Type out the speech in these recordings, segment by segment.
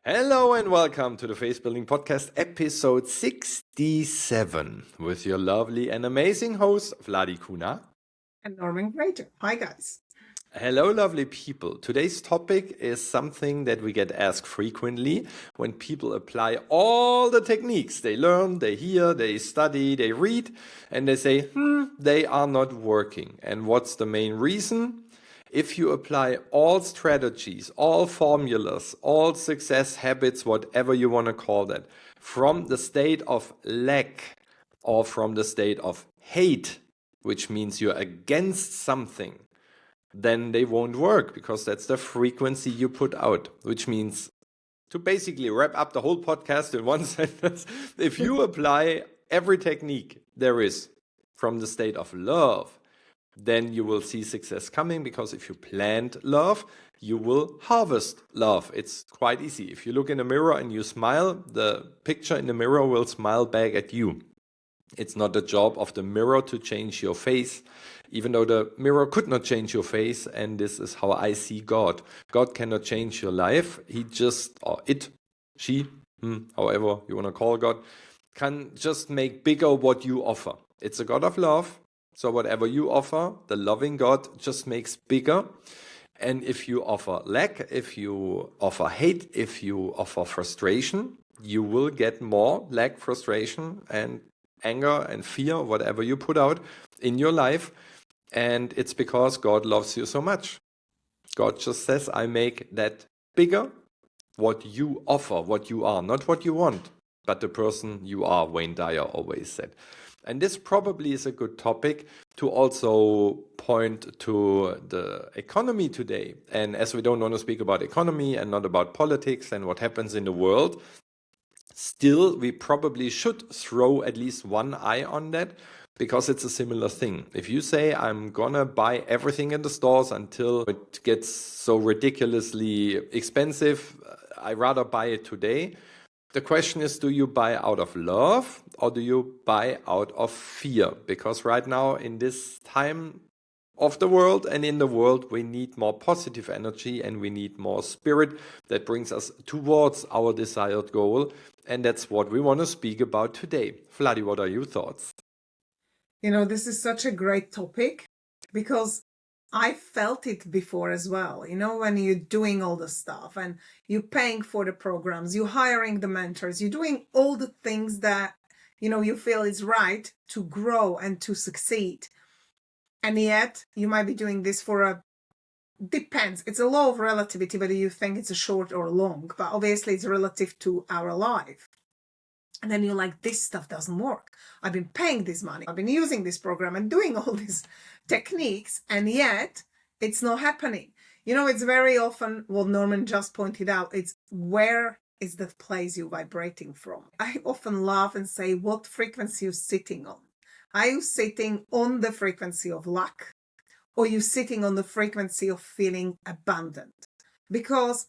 Hello and welcome to the Faith Building Podcast, episode 67, with your lovely and amazing host, Vladi Kuna. And Norman Gräter. Hi, guys. Hello, lovely people. Today's topic is something that we get asked frequently when people apply all the techniques they learn, they hear, they study, they read, and they say, they are not working. And what's the main reason? If you apply all strategies, all formulas, all success habits, whatever you want to call that, from the state of lack or from the state of hate, which means you're against something, then they won't work because that's the frequency you put out, which means, to basically wrap up the whole podcast in one sentence, if you apply every technique there is from the state of love, then you will see success coming, because if you plant love, you will harvest love. It's quite easy. If you look in the mirror and you smile, the picture in the mirror will smile back at you. It's not the job of the mirror to change your face, even though the mirror could not change your face. And this is how I see God. God cannot change your life. He just, or it, she, however you want to call God, can just make bigger what you offer. It's a God of love. So whatever you offer, the loving God just makes bigger. And if you offer lack, if you offer hate, if you offer frustration, you will get more lack, frustration, and anger and fear, whatever you put out in your life. And it's because God loves you so much. God just says, I make that bigger, what you offer, what you are, not what you want, but the person you are, Wayne Dyer always said. And this probably is a good topic to also point to the economy today. And as we don't want to speak about economy and not about politics and what happens in the world, still we probably should throw at least one eye on that, because it's a similar thing. If you say, I'm gonna buy everything in the stores until it gets so ridiculously expensive, I rather buy it today. The question is, do you buy out of love or do you buy out of fear? Because right now in this time of the world and in the world, we need more positive energy and we need more spirit that brings us towards our desired goal. And that's what we want to speak about today. Vladi, what are your thoughts? You know, this is such a great topic because I felt it before as well. You know, when you're doing all the stuff and you're paying for the programs, you're hiring the mentors, you're doing all the things that, you know, you feel is right to grow and to succeed. And yet you might be doing this for depends. It's a law of relativity, whether you think it's a short or long, but obviously it's relative to our life. And then you're like, this stuff doesn't work. I've been paying this money. I've been using this program and doing all these techniques, and yet it's not happening. You know, it's very often what Norman just pointed out. It's where is the place you're vibrating from? I often laugh and say, what frequency you're sitting on? Are you sitting on the frequency of lack? Or are you sitting on the frequency of feeling abundant? Because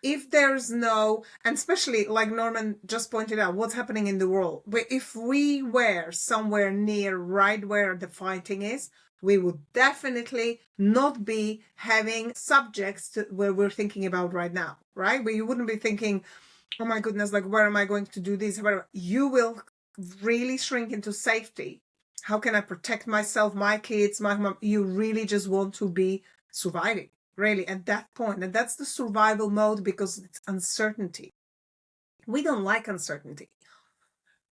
if there's no, and especially like Norman just pointed out, what's happening in the world, if we were somewhere near right where the fighting is, we would definitely not be having subjects where we're thinking about right now, right? Where you wouldn't be thinking, oh my goodness, like, where am I going to do this? You will really shrink into safety. How can I protect myself, my kids, my mom? You really just want to be surviving. Really, at that point. And that's the survival mode, because it's uncertainty. We don't like uncertainty.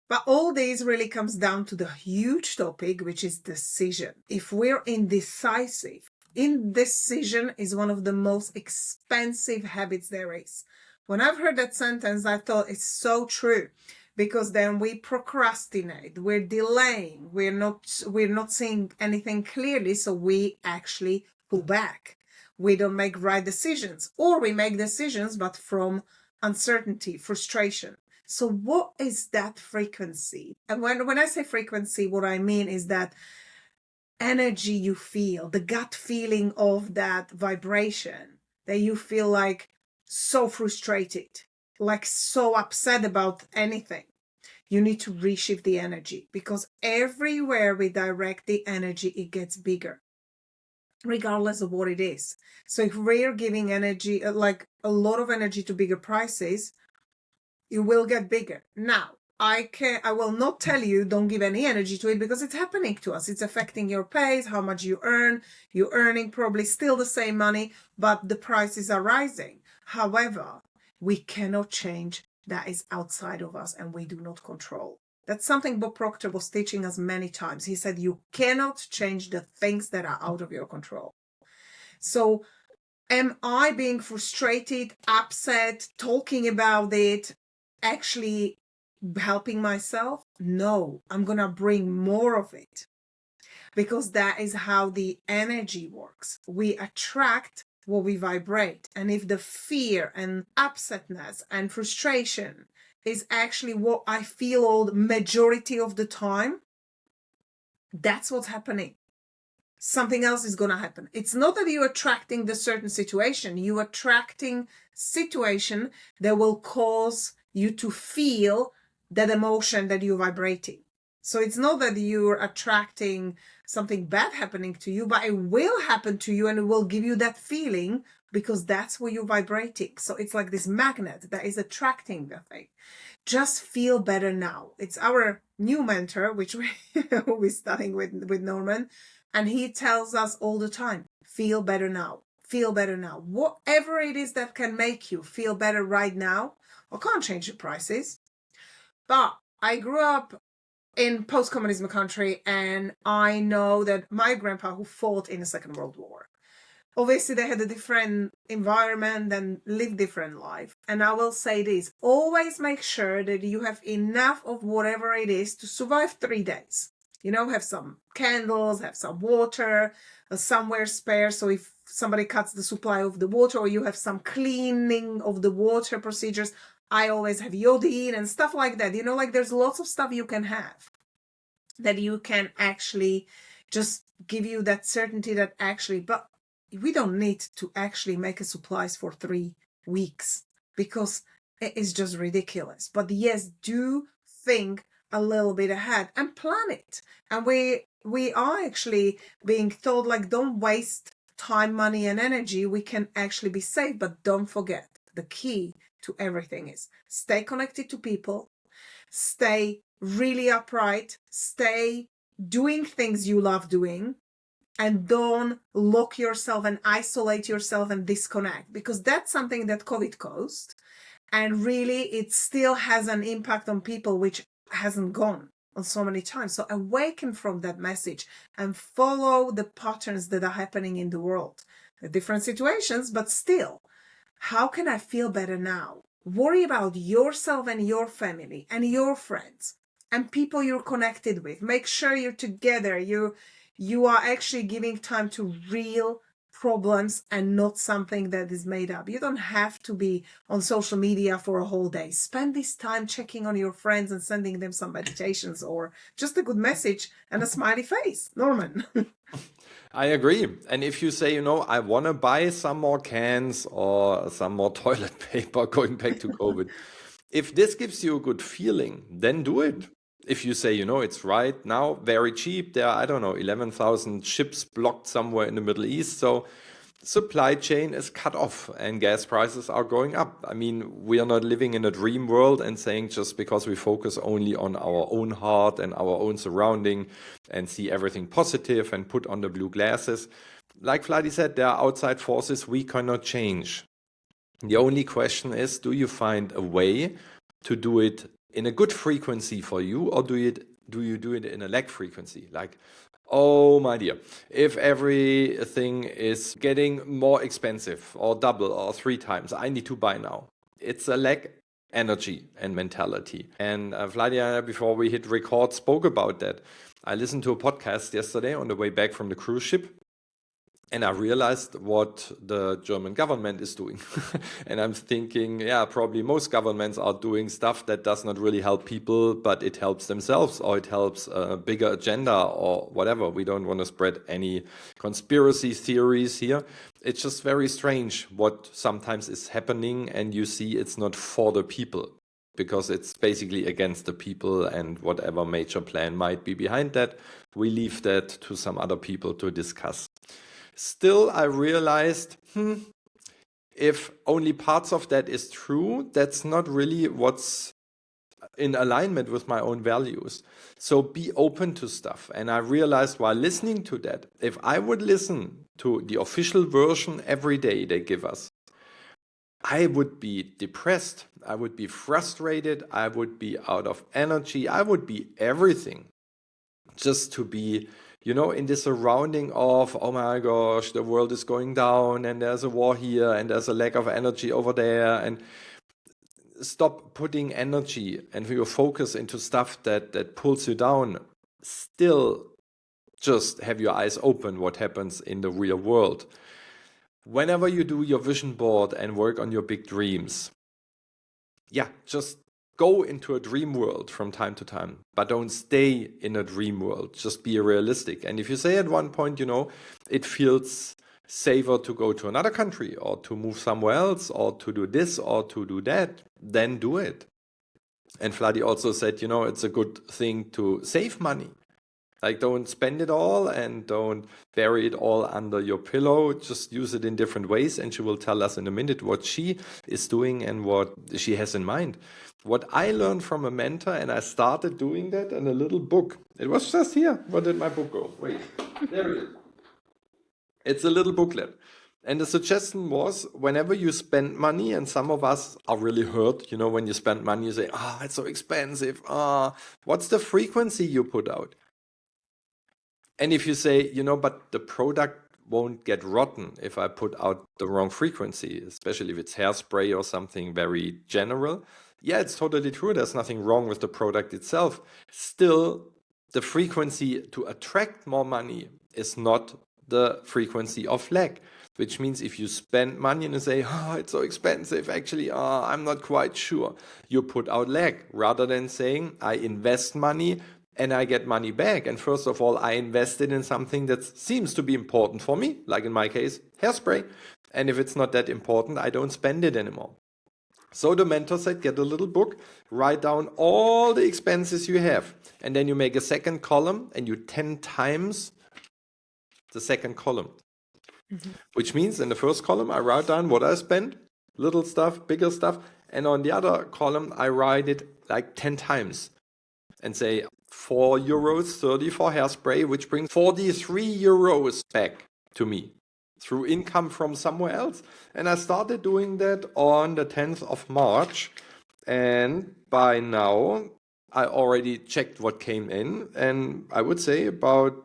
But all this really comes down to the huge topic, which is decision. If we're indecisive, indecision is one of the most expensive habits there is. When I've heard that sentence, I thought it's so true, because then we procrastinate, we're delaying, we're not seeing anything clearly, so we actually pull back. We don't make right decisions, or we make decisions but from uncertainty, frustration. So what is that frequency? And when I say frequency, what I mean is that energy you feel, the gut feeling of that vibration, that you feel like so frustrated, like so upset about anything. You need to reshift the energy, because everywhere we direct the energy, it gets bigger, regardless of what it is. So if we're giving energy, like a lot of energy to bigger prices, it will get bigger. Now, I will not tell you don't give any energy to it, because it's happening to us. It's affecting your pays, how much you earn. You're earning probably still the same money, but the prices are rising. However, we cannot change. That is outside of us and we do not control. That's something Bob Proctor was teaching us many times. He said, you cannot change the things that are out of your control. So am I being frustrated, upset, talking about it, actually helping myself? No, I'm going to bring more of it, because that is how the energy works. We attract what we vibrate. And if the fear and upsetness and frustration is actually what I feel all the majority of the time, that's what's happening. Something else is going to happen. It's not that you're attracting the certain situation. You're attracting situation that will cause you to feel that emotion that you're vibrating. So it's not that you're attracting something bad happening to you, but it will happen to you and it will give you that feeling, because that's where you're vibrating. So it's like this magnet that is attracting the thing. Just feel better now. It's our new mentor, which we're studying with Norman. And he tells us all the time, feel better now, feel better now. Whatever it is that can make you feel better right now. I can't change the prices. But I grew up in post-communism country, and I know that my grandpa, who fought in the Second World War, obviously they had a different environment and lived different life. And I will say this, always make sure that you have enough of whatever it is to survive 3 days. Have some candles, have some water, somewhere spare. So if somebody cuts the supply of the water, or you have some cleaning of the water procedures, I always have iodine and stuff like that. Like there's lots of stuff you can have that you can actually just give you that certainty that actually, but we don't need to actually make a supplies for 3 weeks, because it is just ridiculous. But yes, do think a little bit ahead and plan it. And we are actually being told, like, don't waste time, money and energy. We can actually be safe, but don't forget, the key to everything is stay connected to people, stay really upright, stay doing things you love doing, and don't lock yourself and isolate yourself and disconnect, because that's something that COVID caused. And really, it still has an impact on people, which hasn't gone on so many times. So awaken from that message and follow the patterns that are happening in the world. The different situations, but still, how can I feel better now? Worry about yourself and your family and your friends and people you're connected with. Make sure you're together. You are actually giving time to real problems and not something that is made up. You don't have to be on social media for a whole day. Spend this time checking on your friends and sending them some meditations or just a good message and a smiley face. Norman. I agree. And if you say, I want to buy some more cans or some more toilet paper, going back to COVID, if this gives you a good feeling, then do it. If you say, it's right now very cheap, there are, 11,000 ships blocked somewhere in the Middle East. So supply chain is cut off and gas prices are going up. I mean, we are not living in a dream world and saying just because we focus only on our own heart and our own surrounding and see everything positive and put on the blue glasses. Like Vladi said, there are outside forces we cannot change. The only question is, do you find a way to do it in a good frequency for you, or do you do it in a lag frequency? Like, oh my dear, if everything is getting more expensive or double or 3 times, I need to buy now. It's a lag energy and mentality. And Vladia, before we hit record, spoke about that. I listened to a podcast yesterday on the way back from the cruise ship. And I realized what the German government is doing. And I'm thinking, yeah, probably most governments are doing stuff that does not really help people, but it helps themselves, or it helps a bigger agenda or whatever. We don't want to spread any conspiracy theories here. It's just very strange what sometimes is happening, and you see it's not for the people, because it's basically against the people, and whatever major plan might be behind that, we leave that to some other people to discuss. Still, I realized, If only parts of that is true, that's not really what's in alignment with my own values. So be open to stuff. And I realized while listening to that, if I would listen to the official version every day they give us, I would be depressed, I would be frustrated, I would be out of energy, I would be everything just to be, in this surrounding of, oh my gosh, the world is going down and there's a war here and there's a lack of energy over there. And stop putting energy and your focus into stuff that pulls you down. Still just have your eyes open what happens in the real world. Whenever you do your vision board and work on your big dreams, just go into a dream world from time to time, but don't stay in a dream world. Just be realistic. And if you say at one point, it feels safer to go to another country or to move somewhere else or to do this or to do that, then do it. And Vladi also said, it's a good thing to save money. Like, don't spend it all and don't bury it all under your pillow. Just use it in different ways. And she will tell us in a minute what she is doing and what she has in mind. What I learned from a mentor, and I started doing that in a little book. It was just here. Where did my book go? Wait, there it is. It's a little booklet. And the suggestion was, whenever you spend money, and some of us are really hurt, when you spend money, you say, it's so expensive. What's the frequency you put out? And if you say, but the product won't get rotten if I put out the wrong frequency, especially if it's hairspray or something very general. Yeah, it's totally true. There's nothing wrong with the product itself. Still, the frequency to attract more money is not the frequency of lack, which means if you spend money and you say, it's so expensive, actually, I'm not quite sure, you put out lack rather than saying, I invest money and I get money back. And first of all, I invested in something that seems to be important for me, like in my case, hairspray. And if it's not that important, I don't spend it anymore. So the mentor said, get a little book, write down all the expenses you have. And then you make a second column and you 10 times the second column. Which means in the first column, I write down what I spend, little stuff, bigger stuff. And on the other column, I write it like 10 times and say €4.30 for hairspray, which brings €43 back to me through income from somewhere else. And I started doing that on the 10th of March. And by now, I already checked what came in. And I would say about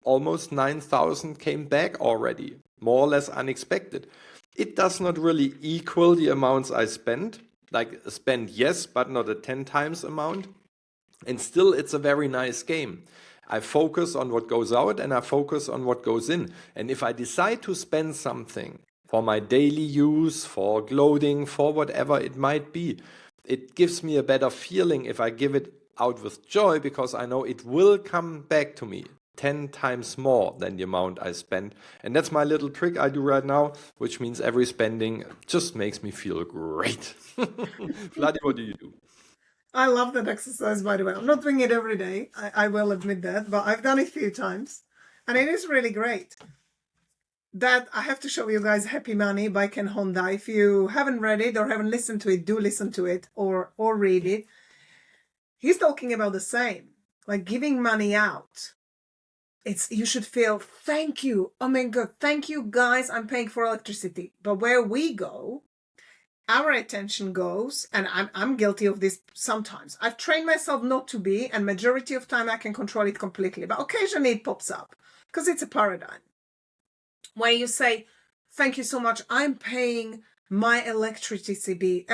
almost 9,000 came back already, more or less unexpected. It does not really equal the amounts I spent. Like spend, yes, but not a 10 times amount. And still, it's a very nice game. I focus on what goes out and I focus on what goes in. And if I decide to spend something for my daily use, for clothing, for whatever it might be, it gives me a better feeling if I give it out with joy, because I know it will come back to me 10 times more than the amount I spent. And that's my little trick I do right now, which means every spending just makes me feel great. Vladi, what do you do? I love that exercise, by the way. I'm not doing it every day. I will admit that, but I've done it a few times. And it is really great. That I have to show you guys Happy Money by Ken Honda. If you haven't read it or haven't listened to it, do listen to it or read it. He's talking about the same, like giving money out. You should feel, thank you. Oh my God, thank you guys. I'm paying for electricity. But where we go, our attention goes, and I'm guilty of this sometimes. I've trained myself not to be, and majority of time I can control it completely. But occasionally it pops up because it's a paradigm where you say, thank you so much. I'm paying my electricity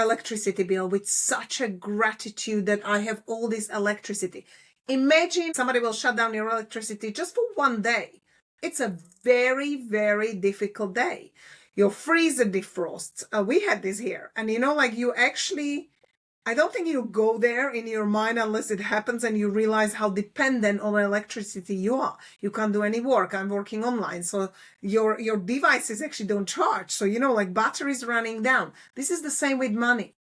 bill with such a gratitude that I have all this electricity. Imagine somebody will shut down your electricity just for one day. It's a very, very difficult day. Your freezer defrosts. We had this here. And you actually, I don't think you go there in your mind unless it happens and you realize how dependent on electricity you are. You can't do any work. I'm working online. So your devices actually don't charge. So, batteries running down. This is the same with money.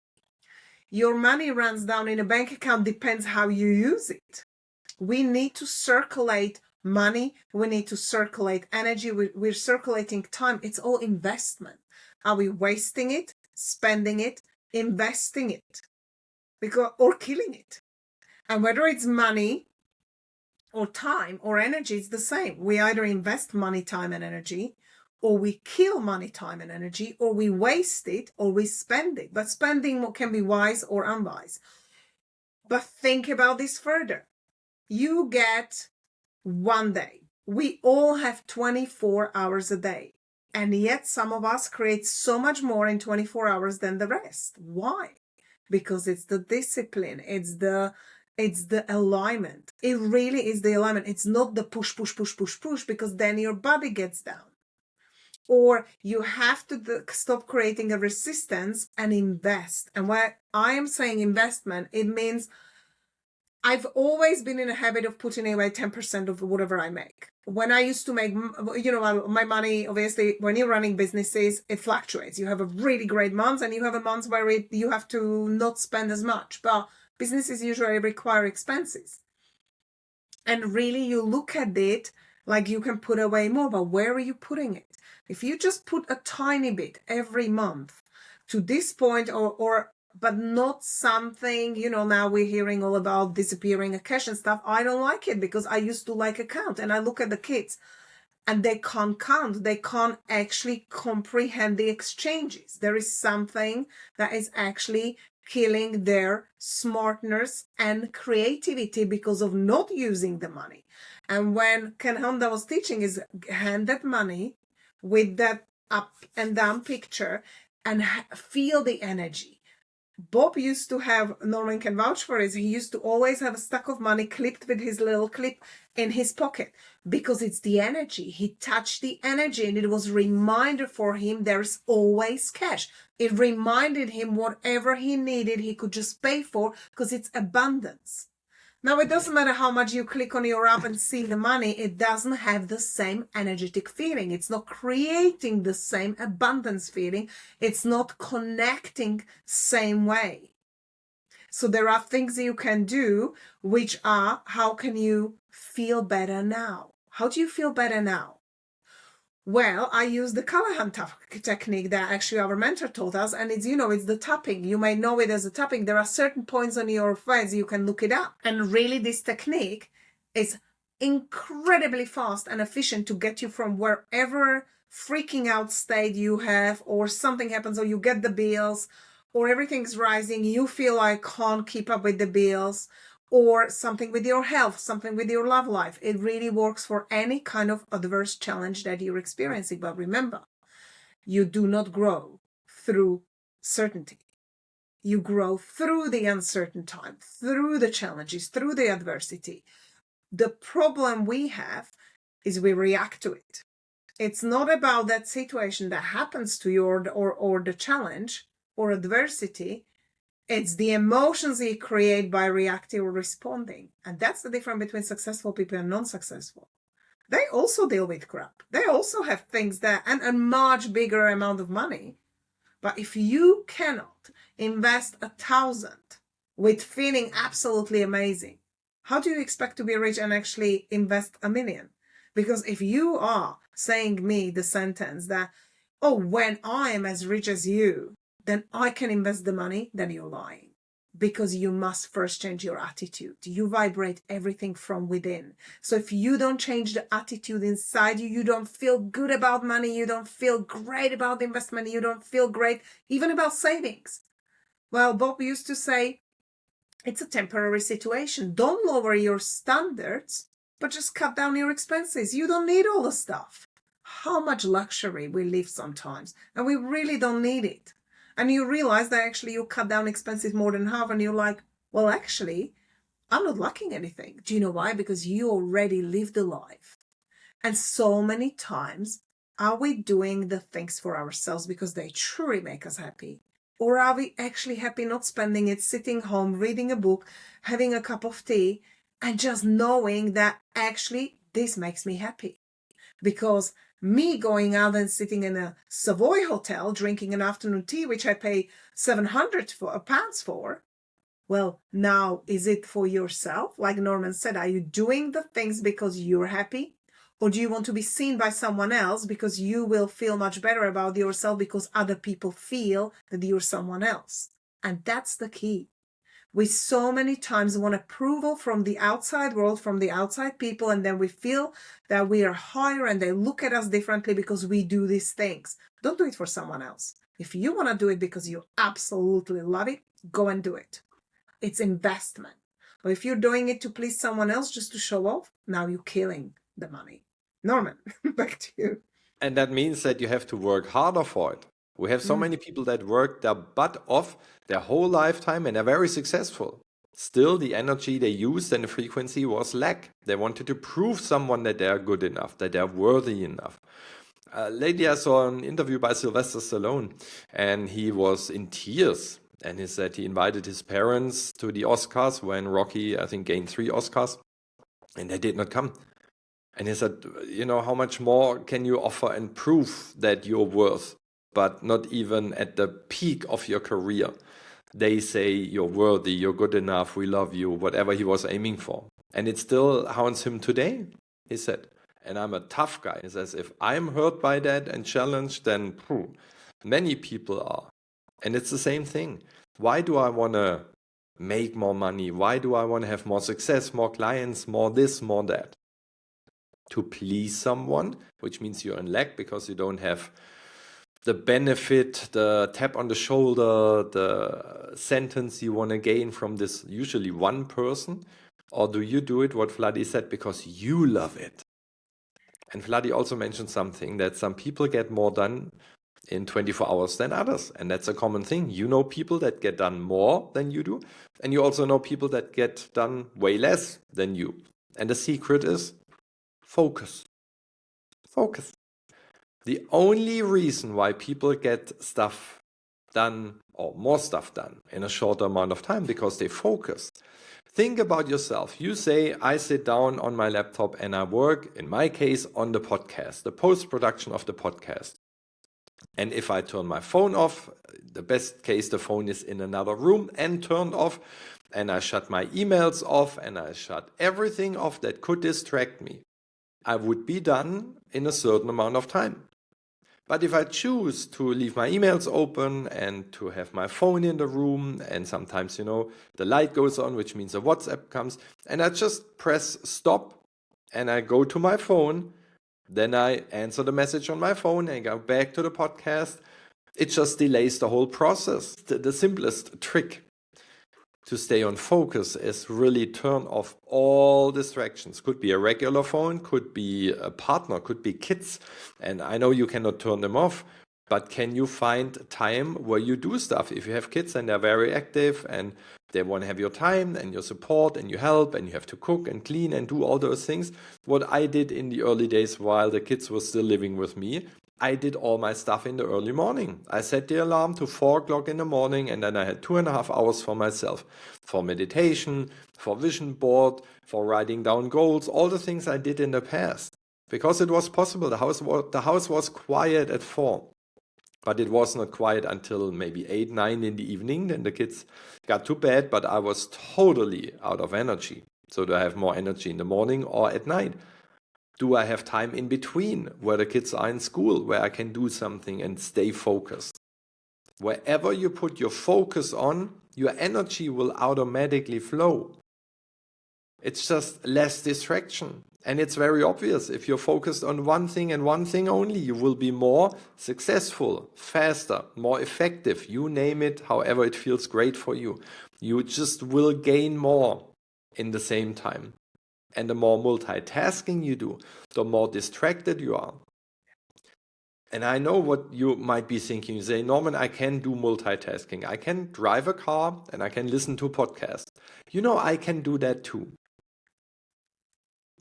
Your money runs down in a bank account, depends how you use it. We need to circulate money. We need to circulate energy. We're circulating time. It's all investment. Are we wasting it, spending it, investing it, or killing it? And whether it's money or time or energy, it's the same. We either invest money, time, and energy, or we kill money, time, and energy, or we waste it, or we spend it. But spending can be wise or unwise. But think about this further. You get one day. We all have 24 hours a day. And yet some of us create so much more in 24 hours than the rest. Why? Because it's the discipline. It's the alignment. It really is the alignment. It's not the push, because then your body gets down. Or you have to stop creating a resistance and invest. And when I am saying investment, it means I've always been in a habit of putting away 10% of whatever I make. When I used to make, my money, obviously, when you're running businesses, it fluctuates. You have a really great month and you have a month where you have to not spend as much. But businesses usually require expenses. And really, you look at it like you can put away more, but where are you putting it? If you just put a tiny bit every month to this point, but not something, now we're hearing all about disappearing cash and stuff. I don't like it because I used to like a count, and I look at the kids and they can't count. They can't actually comprehend the exchanges. There is something that is actually killing their smartness and creativity because of not using the money. And when Ken Honda was teaching, is hand that money with that up and down picture and feel the energy. Bob used to have, Norman can vouch for it, he used to always have a stack of money clipped with his little clip in his pocket because it's the energy. He touched the energy and it was a reminder for him there's always cash. It reminded him whatever he needed, he could just pay for because it's abundance. Now, it doesn't matter how much you click on your app and see the money, it doesn't have the same energetic feeling. It's not creating the same abundance feeling. It's not connecting same way. So there are things that you can do, which are, how can you feel better now? How do you feel better now? Well, I use the Callahan technique that actually our mentor taught us, and it's the tapping. You may know it as a tapping. There are certain points on your face, you can look it up. And really, this technique is incredibly fast and efficient to get you from wherever freaking out state you have, or something happens, or you get the bills, or everything's rising, you feel like can't keep up with the bills, or something with your health, something with your love life. It really works for any kind of adverse challenge that you're experiencing. But remember, you do not grow through certainty. You grow through the uncertain time, through the challenges, through the adversity. The problem we have is we react to it. It's not about that situation that happens to you or the challenge or adversity. It's the emotions you create by reacting or responding. And that's the difference between successful people and non-successful. They also deal with crap. They also have things that, and a much bigger amount of money. But if you cannot invest 1,000 with feeling absolutely amazing, how do you expect to be rich and actually invest 1,000,000? Because if you are saying me the sentence that, oh, when I am as rich as you, then I can invest the money, then you're lying. Because you must first change your attitude. You vibrate everything from within. So if you don't change the attitude inside you, you don't feel good about money, you don't feel great about investment, you don't feel great even about savings. Well, Bob used to say, it's a temporary situation. Don't lower your standards, but just cut down your expenses. You don't need all the stuff. How much luxury we live sometimes, and we really don't need it. And you realize that actually you cut down expenses more than half, and you're like, well, actually, I'm not lacking anything. Do you know why? Because you already lived a life. And so many times, are we doing the things for ourselves because they truly make us happy? Or are we actually happy not spending it, sitting home, reading a book, having a cup of tea, and just knowing that actually this makes me happy? Because me going out and sitting in a Savoy hotel, drinking an afternoon tea, which I pay £700 for, well, now, is it for yourself? Like Norman said, are you doing the things because you're happy? Or do you want to be seen by someone else because you will feel much better about yourself because other people feel that you're someone else? And that's the key. We so many times want approval from the outside world, from the outside people, and then we feel that we are higher and they look at us differently because we do these things. Don't do it for someone else. If you want to do it because you absolutely love it, go and do it. It's investment. But if you're doing it to please someone else just to show off, now you're killing the money. Norman, back to you. And that means that you have to work harder for it. We have so many people that work their butt off their whole lifetime and are very successful. Still, the energy they used and the frequency was lack. They wanted to prove someone that they are good enough, that they are worthy enough. Lately, I saw an interview by Sylvester Stallone, and he was in tears. And he said he invited his parents to the Oscars when Rocky, I think, gained 3 Oscars, and they did not come. And he said, how much more can you offer and prove that you're worth, but not even at the peak of your career? They say you're worthy, you're good enough, we love you, whatever he was aiming for. And it still haunts him today, he said. And I'm a tough guy. He says, if I'm hurt by that and challenged, then many people are. And it's the same thing. Why do I want to make more money? Why do I want to have more success, more clients, more this, more that? To please someone, which means you're in lack because you don't have the benefit, the tap on the shoulder, the sentence you want to gain from this usually one person? Or do you do it, what Vladi said, because you love it? And Vladi also mentioned something, that some people get more done in 24 hours than others. And that's a common thing. You know people that get done more than you do. And you also know people that get done way less than you. And the secret is focus. Focus. The only reason why people get stuff done or more stuff done in a shorter amount of time, because they focus. Think about yourself. You say, I sit down on my laptop and I work, in my case, on the podcast, the post-production of the podcast. And if I turn my phone off, the best case, the phone is in another room and turned off, and I shut my emails off and I shut everything off that could distract me, I would be done in a certain amount of time. But if I choose to leave my emails open and to have my phone in the room, and sometimes, the light goes on, which means a WhatsApp comes, and I just press stop and I go to my phone, then I answer the message on my phone and go back to the podcast, it just delays the whole process. The simplest trick to stay on focus is really turn off all distractions. Could be a regular phone, could be a partner, could be kids. And I know you cannot turn them off, but can you find time where you do stuff? If you have kids and they're very active and they want to have your time and your support and your help, and you have to cook and clean and do all those things. What I did in the early days while the kids were still living with me, I did all my stuff in the early morning. I set the alarm to 4 o'clock in the morning, and then I had 2.5 hours for myself, for meditation, for vision board, for writing down goals, all the things I did in the past. Because it was possible. The house was quiet at 4. But it was not quiet until maybe 8, 9 in the evening. Then the kids got to bed, but I was totally out of energy. So do I have more energy in the morning or at night? Do I have time in between where the kids are in school, where I can do something and stay focused? Wherever you put your focus on, your energy will automatically flow. It's just less distraction. And it's very obvious. If you're focused on one thing and one thing only, you will be more successful, faster, more effective. You name it, however it feels great for you. You just will gain more in the same time. And the more multitasking you do, the more distracted you are. And I know what you might be thinking. You say, Norman, I can do multitasking. I can drive a car and I can listen to podcasts. I can do that too.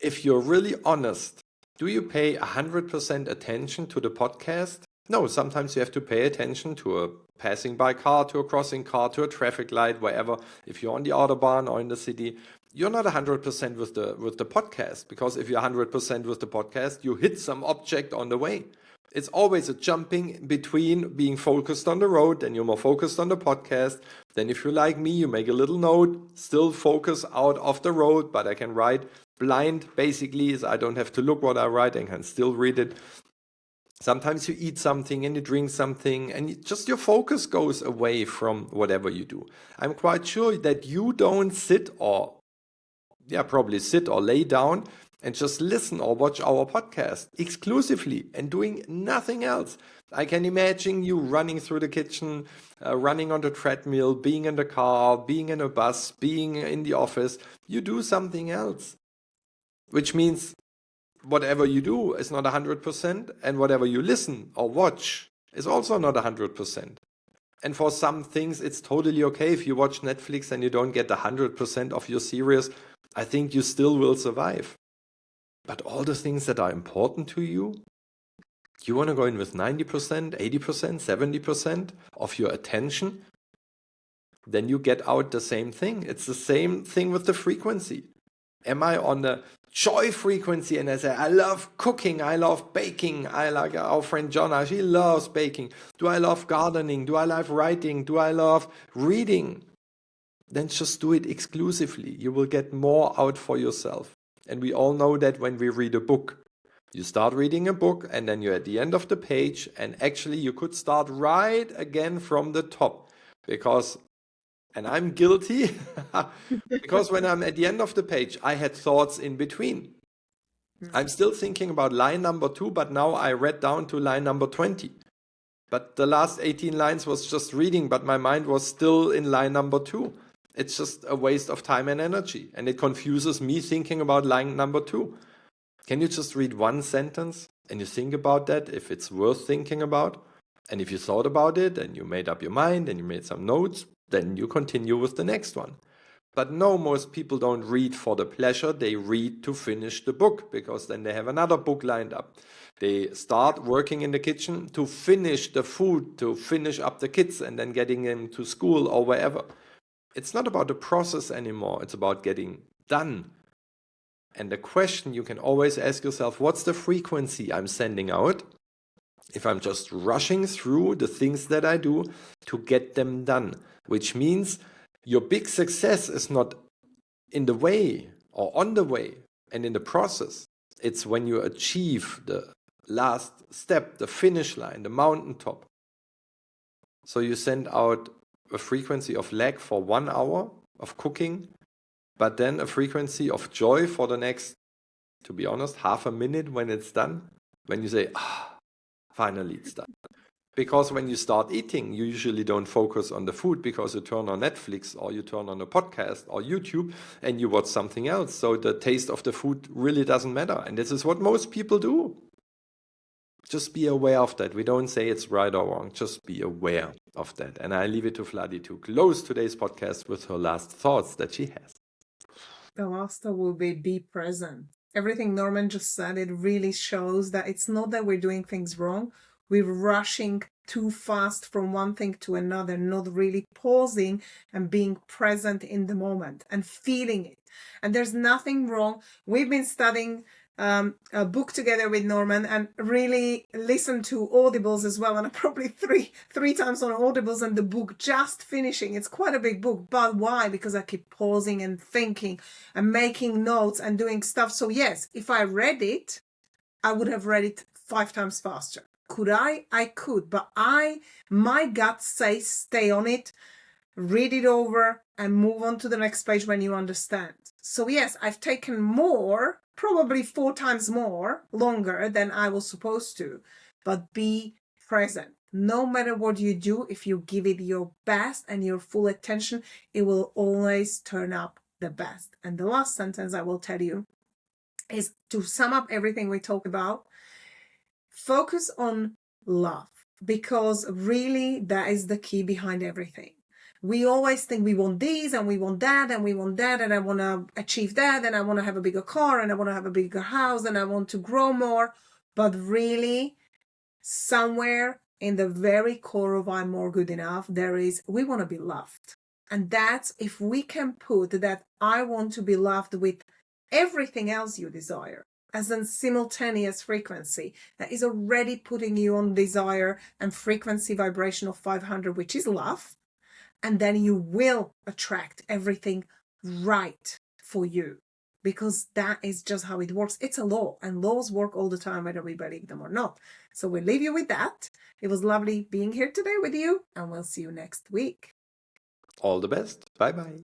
If you're really honest, do you pay 100% attention to the podcast? No, sometimes you have to pay attention to a passing by car, to a crossing car, to a traffic light, wherever. If you're on the Autobahn or in the city, you're not 100% with the podcast, because if you're 100% with the podcast, you hit some object on the way. It's always a jumping between being focused on the road, then you're more focused on the podcast. Then if you're like me, you make a little note, still focus out of the road, but I can write blind basically, is I don't have to look what I write and can still read it. Sometimes you eat something and you drink something and just your focus goes away from whatever you do. I'm quite sure that you don't sit or, probably sit or lay down and just listen or watch our podcast exclusively and doing nothing else. I can imagine you running through the kitchen, running on the treadmill, being in the car, being in a bus, being in the office. You do something else, which means whatever you do is not 100%, and whatever you listen or watch is also not 100%. And for some things, it's totally okay if you watch Netflix and you don't get 100% of your series. I think you still will survive. But all the things that are important to you, you want to go in with 90%, 80%, 70% of your attention, then you get out the same thing. It's the same thing with the frequency. Am I on the joy frequency and I say, I love cooking, I love baking, I like our friend Jonna, she loves baking. Do I love gardening? Do I love writing? Do I love reading? Then just do it exclusively. You will get more out for yourself. And we all know that when we read a book. You start reading a book and then you're at the end of the page, and actually you could start right again from the top. And I'm guilty, because when I'm at the end of the page, I had thoughts in between. I'm still thinking about line number 2, but now I read down to line number 20. But the last 18 lines was just reading, but my mind was still in line number 2. It's just a waste of time and energy, and it confuses me thinking about line number 2. Can you just read one sentence and you think about that, if it's worth thinking about? And if you thought about it and you made up your mind and you made some notes, then you continue with the next one. But no, most people don't read for the pleasure. They read to finish the book, because then they have another book lined up. They start working in the kitchen to finish the food, to finish up the kids and then getting them to school or wherever. It's not about the process anymore. It's about getting done. And the question you can always ask yourself, what's the frequency I'm sending out if I'm just rushing through the things that I do to get them done? Which means your big success is not in the way or on the way and in the process. It's when you achieve the last step, the finish line, the mountaintop. So you send out a frequency of lag for 1 hour of cooking, but then a frequency of joy for the next, to be honest, half a minute when it's done. When you say, finally it's done. Because when you start eating, you usually don't focus on the food, because you turn on Netflix or you turn on a podcast or YouTube and you watch something else. So the taste of the food really doesn't matter. And this is what most people do. Just be aware of that. We don't say it's right or wrong. Just be aware of that. And I leave it to Vladi to close today's podcast with her last thoughts that she has. The last will be present. Everything Norman just said, it really shows that it's not that we're doing things wrong. We're rushing too fast from one thing to another, not really pausing and being present in the moment and feeling it. And there's nothing wrong. We've been studying a book together with Norman and really listened to audibles as well, and probably three times on audibles, and the book just finishing. It's quite a big book, but why? Because I keep pausing and thinking and making notes and doing stuff. So yes, if I read it, I would have read it 5 times faster. Could I? I could, but my gut says stay on it, read it over and move on to the next page when you understand. So yes, I've taken more, probably 4 times more, longer than I was supposed to, but be present. No matter what you do, if you give it your best and your full attention, it will always turn up the best. And the last sentence I will tell you is, to sum up everything we talked about, focus on love, because really that is the key behind everything. We always think we want this and we want that and we want that, and I want to achieve that, and I want to have a bigger car, and I want to have a bigger house, and I want to grow more. But really, somewhere in the very core of I'm more good enough, there is, we want to be loved. And that's, if we can put that I want to be loved with everything else you desire, as a simultaneous frequency that is already putting you on desire and frequency vibration of 500, which is love. And then you will attract everything right for you, because that is just how it works. It's a law, and laws work all the time, whether we believe them or not. So we'll leave you with that. It was lovely being here today with you, and we'll see you next week. All the best. Bye bye.